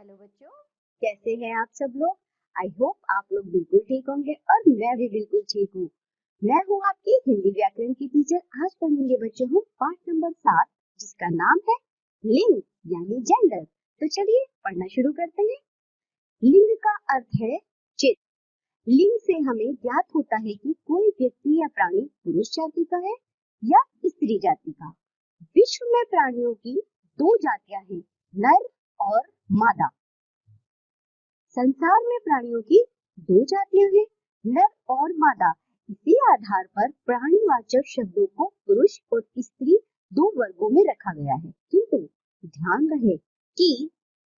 Hello बच्चों, कैसे हैं आप सब लोग। आई होप आप लोग बिल्कुल ठीक होंगे और मैं भी बिल्कुल ठीक हूँ। मैं हूँ आपकी हिंदी व्याकरण की टीचर। आज पढ़ेंगे बच्चों हम पाठ नंबर 7 जिसका नाम है लिंग यानी जेंडर। तो चलिए पढ़ना शुरू करते हैं। लिंग का अर्थ है चित्त। लिंग से हमें ज्ञात होता है कि कोई व्यक्ति या प्राणी पुरुष जाति का है या स्त्री जाति का। विश्व में प्राणियों की दो जातियां हैं, नर और मादा। संसार में प्राणियों की दो जातियां हैं, नर और मादा। इसी आधार पर प्राणीवाचक शब्दों को पुरुष और स्त्री दो वर्गों में रखा गया है। किंतु ध्यान रहे कि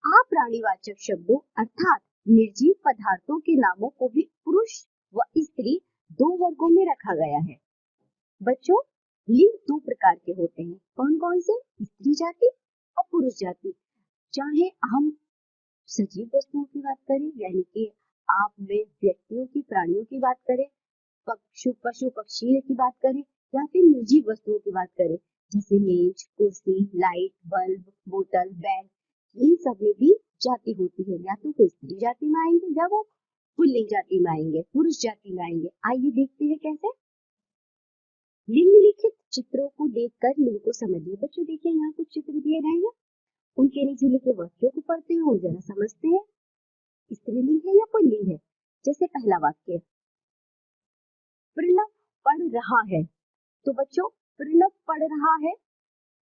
अप्राणीवाचक शब्दों अर्थात निर्जीव पदार्थों के नामों को भी पुरुष व स्त्री दो वर्गों में रखा गया है। बच्चों, लिंग दो प्रकार के होते हैं। कौन कौन से? स्त्री जाति और पुरुष जाति। चाहे हम सजीव वस्तुओं की बात करें यानी कि आप में व्यक्तियों की, प्राणियों की बात करें, पशु पक्षी की बात करें या फिर निर्जीव वस्तुओं की बात करें जैसे मेज, कुर्सी, लाइट, बल्ब, बोतल, बैग, इन सब में भी जाति होती है। या तो वो स्त्री जाति में आएंगे या वो पुल्लिंग जाति में आएंगे, पुरुष जाति में आएंगे। आइए देखते हैं कैसे। निम्नलिखित चित्रों को देखकर लिंग को समझिए। बच्चों देखिए, यहाँ कुछ चित्र दिए गए हैं, उनके नीचे लिखे वाक्यों को पढ़ते हैं और जरा समझते हैं स्त्रीलिंग है या पुल्लिंग है। जैसे पहला वाक्य, प्रणव पढ़ रहा है। तो बच्चों, प्रणव पढ़ रहा है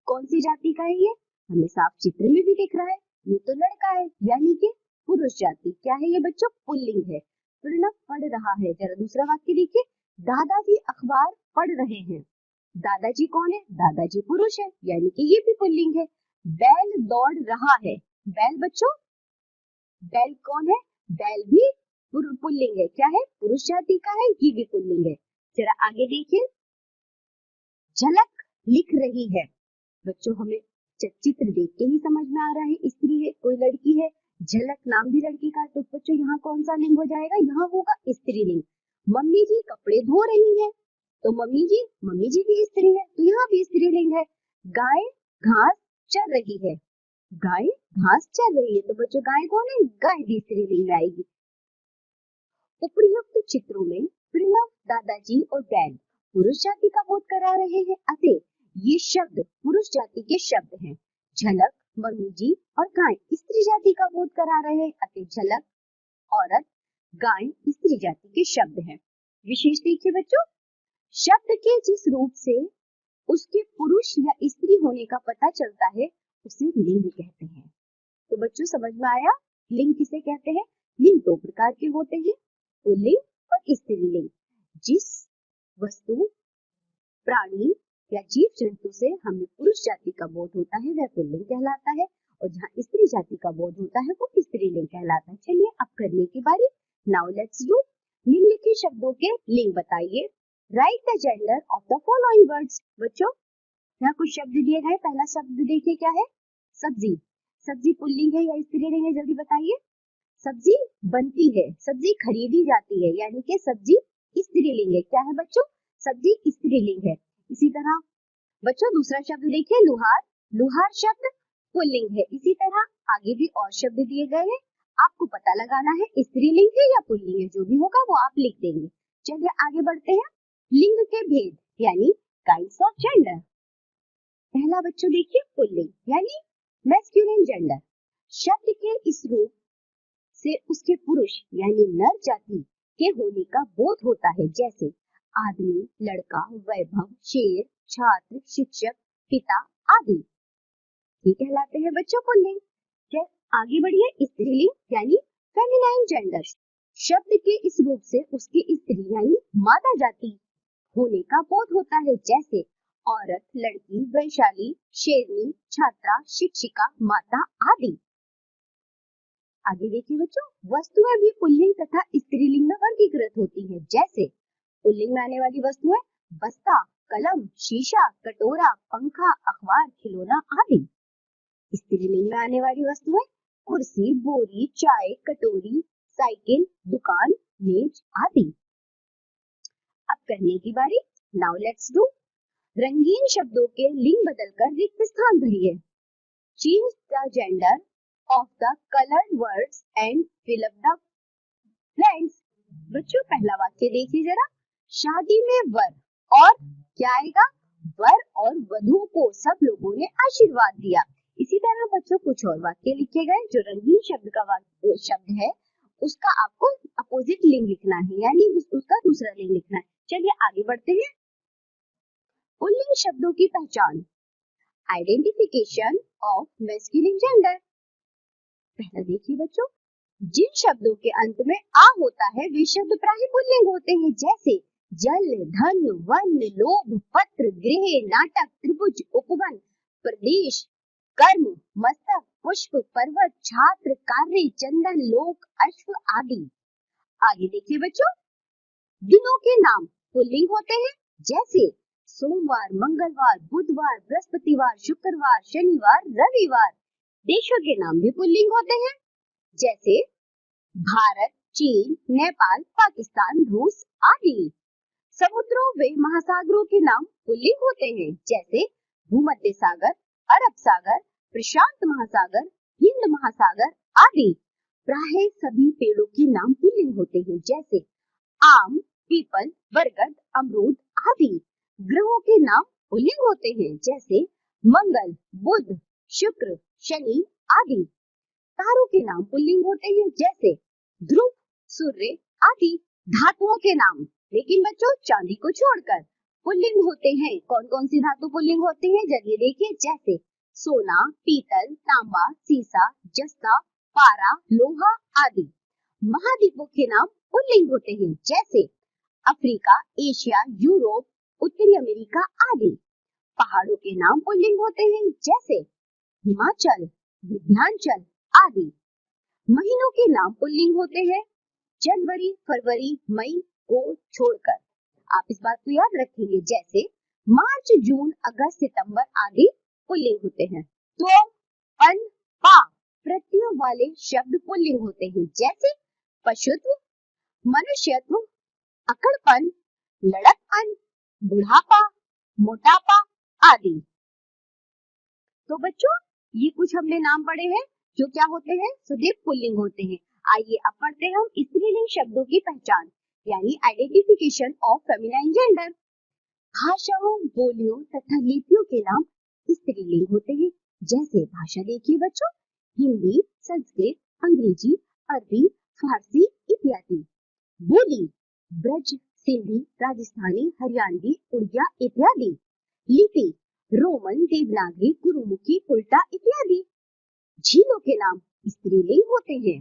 कौन सी जाति का है? ये हमें साफ चित्र में भी दिख रहा है, ये तो लड़का है यानी कि पुरुष जाति। क्या है ये बच्चों? पुल्लिंग है। प्रणव पढ़ रहा है। जरा दूसरा वाक्य देखिए, दादाजी अखबार पढ़ रहे हैं। दादाजी कौन है? दादाजी पुरुष है यानी कि ये भी पुल्लिंग है। बैल दौड़ रहा है। बैल बच्चों, बैल कौन है? बैल भी पुल्लिंग है। क्या है? पुरुष जाति का है, ये भी पुल्लिंग है। जरा आगे देखिए, झलक लिख रही है। बच्चों, हमें चित्र देख के ही समझ में आ रहा है स्त्री है, कोई लड़की है। झलक नाम भी लड़की का, तो बच्चों यहाँ कौन सा लिंग हो जाएगा? यहाँ होगा स्त्रीलिंग। मम्मी जी कपड़े धो रही है, तो मम्मी जी भी स्त्री है, तो यहाँ भी स्त्रीलिंग है। गाय घास चर रही है। गाय घास चर रही है, तो बच्चों गाय कौन है? गाय भी स्त्रीलिंग में आएगी। उपर्युक्त चित्रों में प्रणव, दादाजी और बैल पुरुष जाति का बोध करा रहे हैं, अतः ये शब्द पुरुष जाति के शब्द हैं। झलक, मम्मी जी और गाय स्त्री जाति का बोध करा रहे हैं, अतः झलक औरत, गाय स्त्री जाति के शब्द हैं। विशेष देखिए बच्चों, शब्द के जिस रूप से उसके पुरुष या स्त्री होने का पता चलता है उसे लिंग कहते हैं। तो बच्चों समझ में आया लिंग किसे कहते हैं? लिंग दो प्रकार के होते हैं, पुल्लिंग और स्त्रीलिंग। जिस वस्तु, प्राणी या जीव जंतु से हमें पुरुष जाति का बोध होता है वह पुल्लिंग कहलाता है, और जहाँ स्त्री जाति का बोध होता है वो स्त्रीलिंग कहलाता है। चलिए अब करने की बारी। Now let's do. निम्नलिखित शब्दों के लिंग बताइए। Right the gender of the following words. बच्चों, यहाँ कुछ शब्द दिए गए। पहला शब्द देखिए क्या है? सब्जी। सब्जी पुल्लिंग है या स्त्रीलिंग है? जल्दी बताइए। सब्जी बनती है, सब्जी खरीदी जाती है यानी कि सब्जी स्त्रीलिंग है। क्या है बच्चों? सब्जी स्त्रीलिंग है। इसी तरह बच्चों दूसरा शब्द देखिए, लुहार। लुहार शब्द पुल्लिंग है। इसी तरह आगे भी और शब्द दिए गए हैं, आपको पता लगाना है स्त्रीलिंग है या पुल्लिंग है। जो भी होगा वो आप लिख देंगे। चलिए आगे बढ़ते हैं। लिंग के भेद यानी काइंड्स ऑफ जेंडर। पहला बच्चों देखिए, पुल्लिंग यानी मैस्कुलिन जेंडर। शब्द के इस रूप से उसके पुरुष यानी नर जाति के होने का बोध होता है, जैसे आदमी, लड़का, वैभव, शेर, छात्र, शिक्षक, पिता आदि। ये कहलाते हैं बच्चों पुल्लिंग। फिर आगे बढ़िए, स्त्रीलिंग यानी फेमिनाइन जेंडर। शब्द के इस रूप से उसकी स्त्री यानी मादा जाति होने का बोध होता है, जैसे औरत, लड़की, वैशाली, शेरनी, छात्रा, शिक्षिका, माता आदि। आगे देखिए बच्चों, वस्तुएं भी पुल्लिंग तथा स्त्रीलिंग में वर्गीकृत होती हैं, जैसे पुल्लिंग में आने वाली वस्तुएं बस्ता, कलम, शीशा, कटोरा, पंखा, अखबार, खिलौना आदि। स्त्रीलिंग में आने वाली वस्तुएं कुर्सी, बोरी, चाय, कटोरी, साइकिल, दुकान, मेज आदि। अब करने की बारी। Now let's do. रंगीन शब्दों के लिंग बदलकर रिक्त स्थान भरिए। Change the gender of the colored words and fill up the blanks. बच्चों पहला वाक्य देखिए जरा, शादी में वर और क्या आएगा, वर और वधु को सब लोगों ने आशीर्वाद दिया। इसी तरह बच्चों कुछ और वाक्य लिखे गए, जो रंगीन शब्द का शब्द है उसका आपको अपोजिट लिंग लिखना है, यानी उसका दूसरा लिंग लिखना है। चलिए आगे बढ़ते हैं। पुल्लिंग शब्दों की पहचान, आइडेंटिफिकेशन ऑफ मैस्कुलिन जेंडर। पहला देखिए बच्चों, जिन शब्दों के अंत में आ होता है वे शब्द प्राय पुल्लिंग होते हैं, जैसे जल, धन, वन, लोभ, पत्र, गृह, नाटक, त्रिभुज, उपवन, प्रदेश, कर्म, मस्तक, पुष्प, पर्वत, छात्र, कार्य, चंदन, लोक, अश्व आदि। आगे देखिए बच्चों, दिनों के नाम पुल्लिंग होते हैं, जैसे सोमवार, मंगलवार, बुधवार, बृहस्पतिवार, शुक्रवार, शनिवार, रविवार। देशों के नाम भी पुल्लिंग होते हैं, जैसे भारत, चीन, नेपाल, पाकिस्तान, रूस आदि। समुद्रों व महासागरों के नाम पुल्लिंग होते हैं, जैसे भूमध्य सागर, अरब सागर, प्रशांत महासागर, हिंद महासागर आदि। प्राय सभी पेड़ों के नाम पुल्लिंग होते हैं, जैसे आम, पीपल, बरगद, अमरूद आदि। ग्रहों के नाम पुल्लिंग होते हैं, जैसे मंगल, बुध, शुक्र, शनि आदि। तारों के नाम पुल्लिंग होते हैं, जैसे ध्रुव, सूर्य आदि। धातुओं के नाम, लेकिन बच्चों चांदी को छोड़कर, पुल्लिंग होते हैं। कौन कौन सी धातु पुल्लिंग होती है, जल्दी देखिए, जैसे सोना, पीतल, तांबा, सीसा, जस्ता, पारा, लोहा आदि। महाद्वीपों के नाम पुल्लिंग होते हैं, जैसे अफ्रीका, एशिया, यूरोप, उत्तरी अमेरिका आदि। पहाड़ों के नाम पुल्लिंग होते हैं, जैसे हिमाचल, विंध्याचल आदि। महीनों के नाम पुल्लिंग होते हैं, जनवरी, फरवरी, मई को छोड़कर। आप इस बात को याद रखेंगे, जैसे मार्च, जून, अगस्त, सितंबर आदि पुल्लिंग होते हैं। तो अन, पा प्रत्यय वाले शब्द पुल्लिंग होते हैं, जैसे पशुत्व, मनुष्यत्व, अकड़पन, लड़कपन, बुढ़ापा, मोटापा आदि। तो बच्चों ये कुछ हमने नाम पढ़े हैं जो क्या होते हैं, सदैव पुल्लिंग होते हैं। आइए अब पढ़ते हैं हम स्त्रीलिंग शब्दों की पहचान, यानी आइडेंटिफिकेशन ऑफ फेमिनाइन जेंडर। भाषाओं, बोलियों तथा लिपियों के नाम स्त्रीलिंग होते हैं, जैसे भाषा देखिए बच्चों, हिंदी, संस्कृत, अंग्रेजी, अरबी, फारसी इत्यादि। बोली, ब्रज, सिंधी, राजस्थानी, हरियाणवी, उड़िया इत्यादि। लिपि, रोमन, देवनागरी, गुरुमुखी, उल्टा इत्यादि। झीलों के नाम स्त्रीलिंग होते हैं,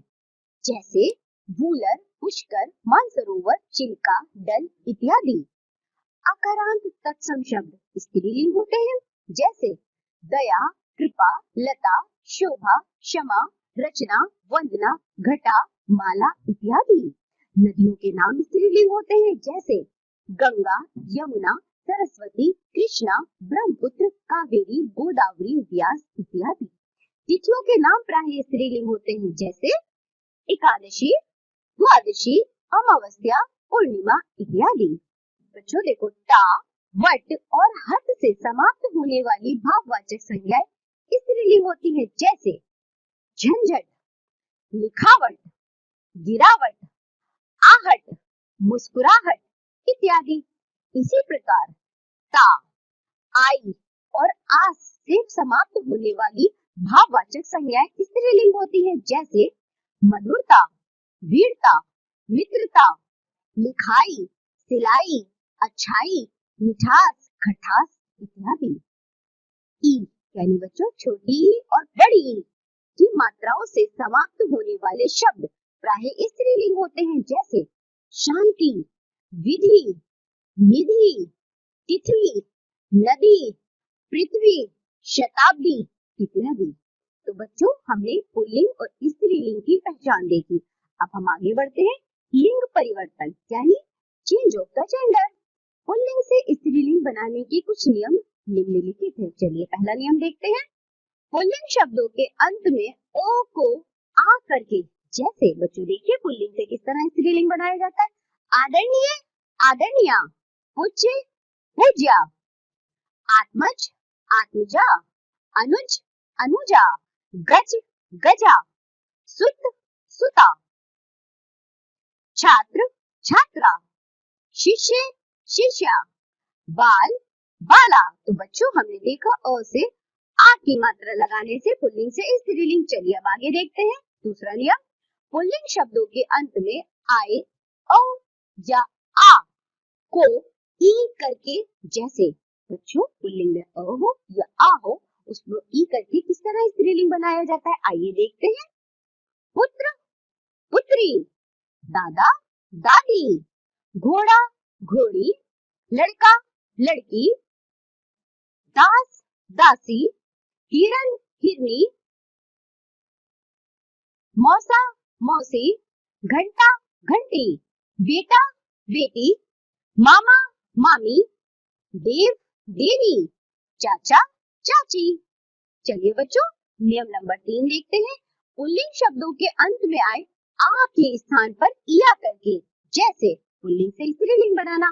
जैसे वूलर, पुष्कर, मानसरोवर, चिल्का, डल इत्यादि। आकारांत तत्सम शब्द स्त्रीलिंग होते हैं, जैसे दया, कृपा, लता, शोभा, क्षमा, रचना, वंदना, घटा, माला इत्यादि। नदियों के नाम स्त्रीलिंग होते हैं, जैसे गंगा, यमुना, सरस्वती, कृष्णा, ब्रह्मपुत्र, कावेरी, गोदावरी, व्यास इत्यादि। तिथियों के नाम प्राय स्त्रीलिंग होते हैं, जैसे एकादशी, द्वादशी, अमावस्या, पूर्णिमा इत्यादि। बच्चों देखो, टा, वट और हत से समाप्त होने वाली भाववाचक संज्ञाएं स्त्रीलिंग होती है, जैसे झंझट, लिखावट, गिरावट, आहट, मुस्कुराहट इत्यादि। इसी प्रकार ता, आई और आस से समाप्त होने वाली भाववाचक संज्ञाएं स्त्रीलिंग होती है, जैसे मधुरता, वीरता, मित्रता, लिखाई, सिलाई, अच्छाई, मिठास, खटास इत्यादि। ई यानी बच्चों छोटी और बड़ी की मात्राओं से समाप्त होने वाले शब्द प्राय स्त्रीलिंग होते हैं, जैसे शांति, विधि, निधि, तिथि, नदी, पृथ्वी, शताब्दी इत्यादि। तो बच्चों हमने पुल्लिंग और स्त्रीलिंग की पहचान देखी। अब हम आगे बढ़ते हैं, लिंग परिवर्तन यानी change of the gender. Pulling से स्त्रीलिंग बनाने के कुछ नियम निम्नलिखित हैं। चलिए पहला नियम देखते हैं। पुल्लिंग शब्दों के अंत में ओ को आ करके, जैसे बच्चों देखिए पुल्लिंग से किस तरह स्त्रीलिंग बनाया जाता है। आदरणीय, आदरणीया, पूज्य, पूज्या, आत्मज, आत्मजा, अनुज, अनुजा, गज, गजा, सुत, सुता, छात्र, छात्रा, शिष्य, शिष्या, बाल, बाला। तो बच्चों हमने देखा अ से आ की मात्रा लगाने से पुल्लिंग से स्त्रीलिंग। चलिए अब आगे देखते हैं दूसरा नियम। पुल्लिंग शब्दों के अंत में आए अ या आ को ई करके, जैसे बच्चों पुल्लिंग में अ हो या आ हो उसमें ई करके किस तरह स्त्रीलिंग बनाया जाता है, आइए देखते हैं। पुत्र, पुत्री, दादा, दादी, घोड़ा, घोड़ी, लड़का, लड़की, दास, दासी, हिरन, हिरनी, मौसा, मौसी, घंटा, घंटी, बेटा, बेटी, मामा, मामी, देव, देवी, चाचा, चाची। चलिए बच्चों नियम नंबर 3 देखते हैं। पुल्लिंग शब्दों के अंत में आए आ के स्थान पर इया करके, जैसे पुल्लिंग से स्त्रीलिंग बनाना।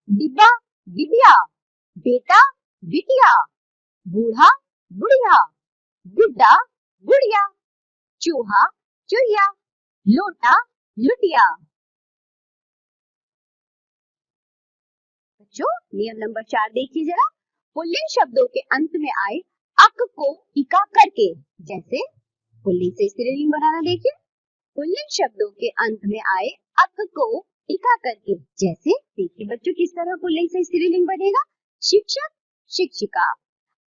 डिब्बा, डिबिया, बेटा, बिटिया, बूढ़ा, बुढ़िया, गुड्डा, गुड़िया, चूहा, चुहिया, लोटा, लुटिया। बच्चों नियम नंबर 4 देखिए जरा। पुल्लिंग शब्दों के अंत में आए अक को इका करके, जैसे पुल्लिंग से स्त्रीलिंग बनाना। देखिए पुल्लिंग शब्दों के अंत में आए अक को इका करके, जैसे देखिए बच्चों किस तरह पुल्लिंग से स्त्रीलिंग बनेगा। शिक्षक, शिक्षिका,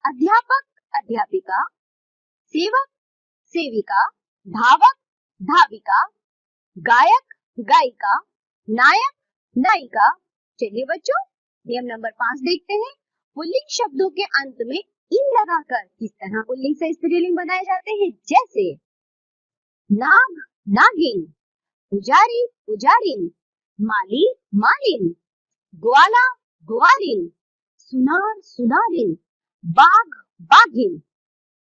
अध्यापक, अध्यापिका, सेवक, सेविका, धावक, धाविका, गायक, गायिका, नायक, नायिका। चलिए बच्चों नियम नंबर 5 देखते हैं। पुल्लिंग शब्दों के अंत में इन लगाकर किस तरह पुल्लिंग से स्त्रीलिंग बनाए जाते हैं, जैसे नाग, नागिन, पुजारी, पुजारिन, माली, मालिन, ग्वाला, ग्वालिन, सुनार, सुनारिन, बाघ, बाघिन।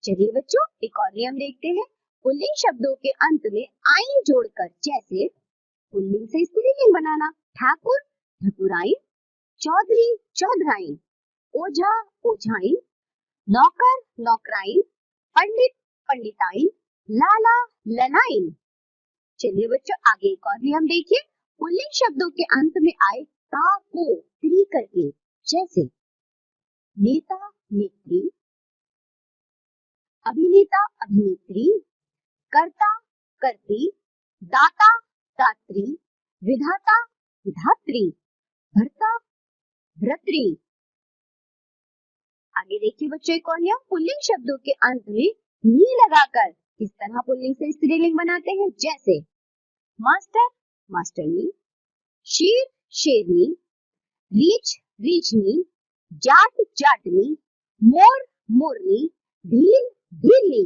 चलिए बच्चों एक और नियम देखते हैं। पुल्लिंग शब्दों के अंत में आइन जोड़कर, जैसे पुल्लिंग से स्त्रीलिंग बनाना। ठाकुर, ठाकुराइन, चौधरी, चौधराइन, ओझा, ओझाइन, नौकर, नौकराइन, पंडित, पंडिताइन, लाला, ललाइन। चलिए बच्चों आगे एक और नियम देखिए। पुल्लिंग शब्दों के अंत में आए ता को त्री करके, जैसे नेता, नेत्री, अभिनेता, अभिनेत्री, कर्ता, कर्ती, दाता, दात्री, विधाता, विधात्री, भर्ता, भ्रतृ। आगे देखिए बच्चों एक और नियम। पुल्लिंग शब्दों के अंत में नी लगाकर किस तरह पुल्लिंग से स्त्रीलिंग बनाते हैं, जैसे मास्टर, मास्टरनी, शेर, शेरनी, रीछ, रीछनी, जाट, जाटनी, मोर, मोरनी, भील, भीलनी।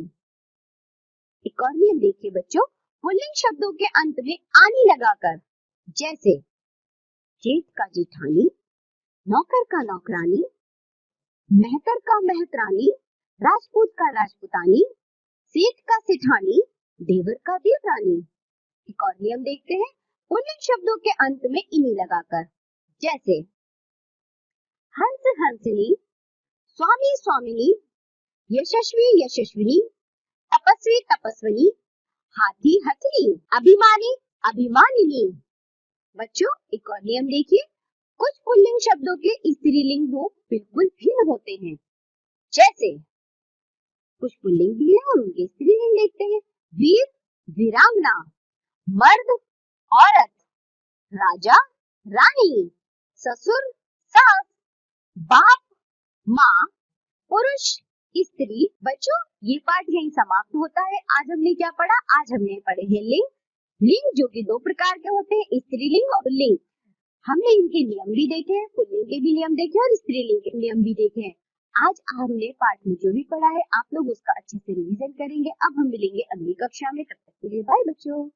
एक और नियम देखिए बच्चों। पुल्लिंग शब्दों के अंत में आनी लगाकर, जैसे जेठ का जेठानी, नौकर का नौकरानी, मेहतर का मेहतरानी, राजपूत का राजपूतानी, सेठ का सेठानी, देवर का देवरानी। एक और नियम देखते हैं। पुल्लिंग शब्दों के अंत में इनी लगाकर, जैसे हंस, हंसिनी, स्वामी, स्वामिनी, यशस्वी, यशस्विनी, तपस्वी, तपस्विनी, हाथी, हथिनी, अभिमानी, अभिमानिनी। बच्चों एक और नियम देखिए। कुछ पुल्लिंग शब्दों के स्त्रीलिंग रूप बिल्कुल भिन्न होते हैं, जैसे कुछ पुल्लिंग भी है और उनके स्त्रीलिंग देखते हैं। वीर, वीरांगना, मर्द, औरत, राजा, रानी, ससुर, सास, बाप, माँ, पुरुष, स्त्री। बच्चों ये पाठ यहीं समाप्त होता है। आज हमने क्या पढ़ा? आज हमने पढ़े हैं लिंग। लिंग जो कि 2 प्रकार के होते हैं, स्त्रीलिंग और पुल्लिंग। हमने इनके नियम भी देखे हैं, पुल्लिंग के भी नियम देखे और स्त्रीलिंग के नियम भी देखे हैं। आज हमने पाठ में जो भी पढ़ा है आप लोग उसका अच्छे से रिवीजन करेंगे। अब हम मिलेंगे अगली कक्षा में, तब तक के लिए बाय बच्चों।